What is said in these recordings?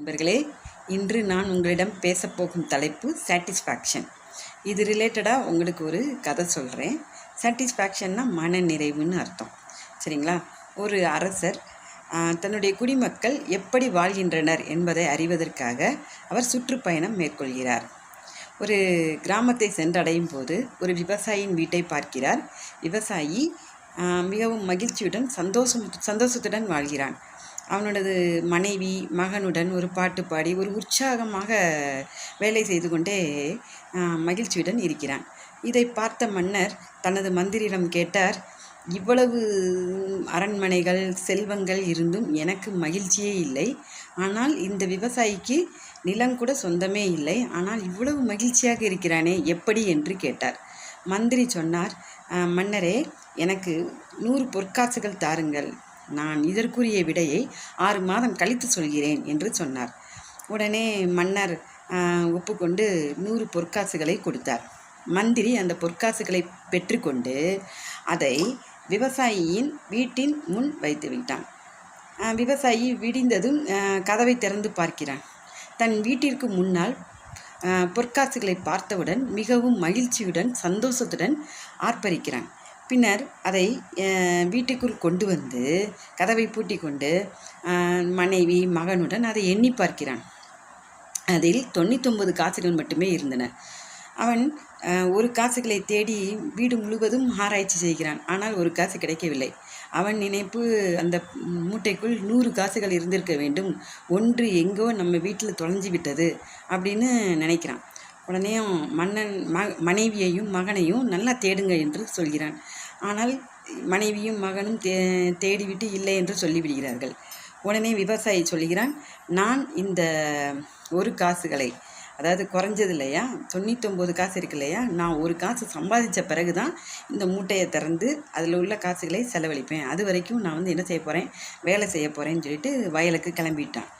நண்பர்களே, இன்று நான் உங்களிடம் பேசப்போகும் தலைப்பு சாட்டிஸ்ஃபேக்ஷன். இது ரிலேட்டடாக உங்களுக்கு ஒரு கதை சொல்கிறேன். சாட்டிஸ்ஃபேக்ஷன்னா மன நிறைவுன்னு அர்த்தம். சரிங்களா? ஒரு அரசர் தன்னுடைய குடிமக்கள் எப்படி வாழ்கின்றனர் என்பதை அறிவதற்காக அவர் சுற்றுப்பயணம் மேற்கொள்கிறார். ஒரு கிராமத்தை சென்றடையும் போது ஒரு விவசாயியின் வீட்டை பார்க்கிறார். விவசாயி மிகவும் மகிழ்ச்சியுடன் சந்தோஷத்துடன் வாழ்கிறான். அவனோடது மனைவி மகனுடன் ஒரு பாட்டு பாடி ஒரு உற்சாகமாக வேலை செய்து கொண்டே மகிழ்ச்சியுடன் இருக்கிறான். இதை பார்த்த மன்னர் தனது மந்திரியிடம் கேட்டார், இவ்வளவு அரண்மனைகள் செல்வங்கள் இருந்தும் எனக்கு மகிழ்ச்சியே இல்லை. ஆனால் இந்த விவசாயிக்கு நிலம் கூட சொந்தமே இல்லை. ஆனால் இவ்வளவு மகிழ்ச்சியாக இருக்கிறானே, எப்படி என்று கேட்டார். மந்திரி சொன்னார், மன்னரே, எனக்கு 100 பொற்காசுகள் தாருங்கள். நான் இதற்குரிய விடையை 6 மாதம் கழித்து சொல்கிறேன் என்று சொன்னார். உடனே மன்னர் ஒப்புக்கொண்டு 100 பொற்காசுகளை கொடுத்தார். மந்திரி அந்த பொற்காசுகளை பெற்றுக்கொண்டு அதை விவசாயியின் வீட்டின் முன் வைத்து விட்டான். விவசாயி விடிந்ததும் கதவை திறந்து பார்க்கிறான். தன் வீட்டிற்கு முன்னால் பொற்காசுகளை பார்த்தவுடன் மிகவும் மகிழ்ச்சியுடன் சந்தோஷத்துடன் ஆர்ப்பரிக்கிறான். பின்னர் அதை வீட்டுக்குள் கொண்டு வந்து கதவை பூட்டி கொண்டு மனைவி மகனுடன் அதை எண்ணி பார்க்கிறான். அதில் 99 காசுகள் மட்டுமே இருந்தன. அவன் ஒரு காசுகளை தேடி வீடு முழுவதும் ஆராய்ச்சி செய்கிறான். ஆனால் ஒரு காசு கிடைக்கவில்லை. அவன் நினைப்பு, அந்த மூட்டைக்குள் 100 காசுகள் இருந்திருக்க வேண்டும், ஒன்று எங்கோ நம்ம வீட்டில் தொலைஞ்சி விட்டது அப்படின்னு நினைக்கிறான். உடனே மன்னன் மனைவியையும் மகனையும் நல்லா தேடுங்க என்று சொல்கிறான். ஆனால் மனைவியும் மகனும் தேடிவிட்டு இல்லை என்று சொல்லிவிடுகிறார்கள். உடனே விவசாயி சொல்கிறான், நான் இந்த ஒரு காசுகளை, அதாவது குறைஞ்சது இல்லையா, 99 காசு இருக்கு இல்லையா, நான் ஒரு காசு சம்பாதித்த பிறகு தான் இந்த மூட்டையை திறந்து அதில் உள்ள காசுகளை செலவழிப்பேன். அது வரைக்கும் நான் என்ன செய்ய போகிறேன், வேலை செய்ய போகிறேன்னு சொல்லிட்டு வயலுக்கு கிளம்பிட்டான்.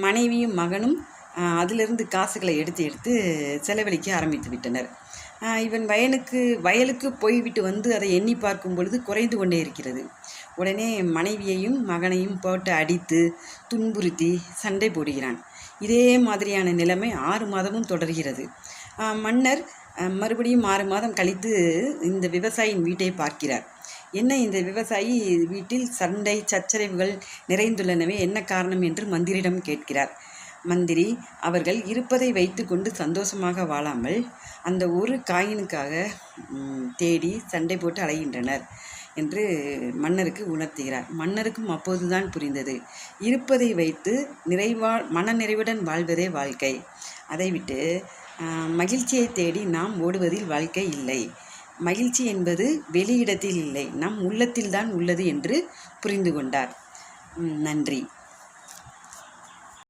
மனைவியும் மகனும் அதிலிருந்து காசுகளை எடுத்து செலவழிக்க ஆரம்பித்து விட்டனர். இவன் வயலுக்கு போய்விட்டு வந்து அதை எண்ணி பார்க்கும் பொழுது குறைந்து கொண்டே இருக்கிறது. உடனே மனைவியையும் மகனையும் போட்டு அடித்து துன்புறுத்தி சண்டை போடுகிறான். இதே மாதிரியான நிலைமை 6 மாதமும் தொடர்கிறது. மன்னர் மறுபடியும் 6 மாதம் கழித்து இந்த விவசாயியின் வீட்டை பார்க்கிறார். என்ன, இந்த விவசாயி வீட்டில் சண்டை சச்சரவுகள் நிறைந்துள்ளனவே, என்ன காரணம் என்று மந்திரியிடம் கேட்கிறார். மந்திரி, அவர்கள் இருப்பதை வைத்து கொண்டு சந்தோஷமாக வாழாமல் அந்த ஒரு காயினுக்காக தேடி சண்டை போட்டு அலைகின்றனர் என்று மன்னருக்கு உணர்த்துகிறார். மன்னருக்கும் அப்போதுதான் புரிந்தது, இருப்பதை வைத்து மன நிறைவுடன் வாழ்வதே வாழ்க்கை. அதை விட்டு மகிழ்ச்சியை தேடி நாம் ஓடுவதில் வாழ்க்கை இல்லை. மகிழ்ச்சி என்பது வெளியிடத்தில் இல்லை, நம் உள்ளத்தில்தான் உள்ளது என்று புரிந்து கொண்டார். நன்றி.